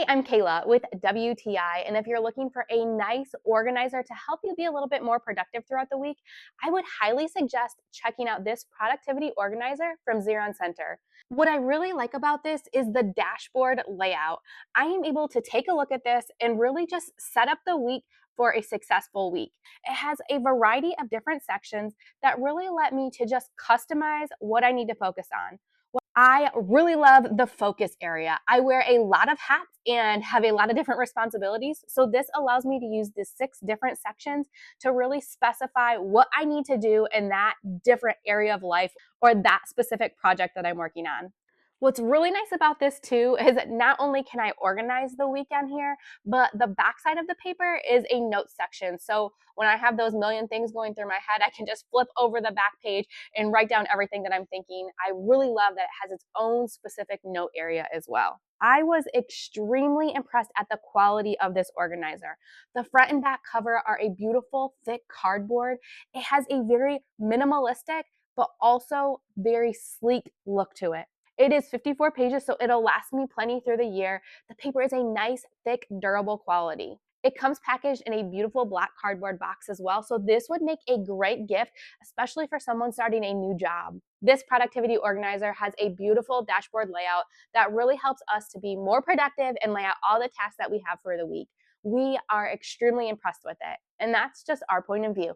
Hey, I'm Kayla with WTI, and if you're looking for a nice organizer to help you be a little bit more productive throughout the week, I would highly suggest checking out this productivity organizer from Xeron Center. What I really like about this is the dashboard layout. I am able to take a look at this and really just set up the week for a successful week. It has a variety of different sections that really let me to just customize what I need to focus on. I really love the focus area. I wear a lot of hats and have a lot of different responsibilities. So this allows me to use the 6 different sections to really specify what I need to do in that different area of life or that specific project that I'm working on. What's really nice about this too is that not only can I organize the weekend here, but the backside of the paper is a notes section. So when I have those million things going through my head, I can just flip over the back page and write down everything that I'm thinking. I really love that it has its own specific note area as well. I was extremely impressed at the quality of this organizer. The front and back cover are a beautiful, thick cardboard. It has a very minimalistic, but also very sleek look to it. It is 54 pages, so it'll last me plenty through the year. The paper is a nice, thick, durable quality. It comes packaged in a beautiful black cardboard box as well, so this would make a great gift, especially for someone starting a new job. This productivity organizer has a beautiful dashboard layout that really helps us to be more productive and lay out all the tasks that we have for the week. We are extremely impressed with it, and that's just our point of view.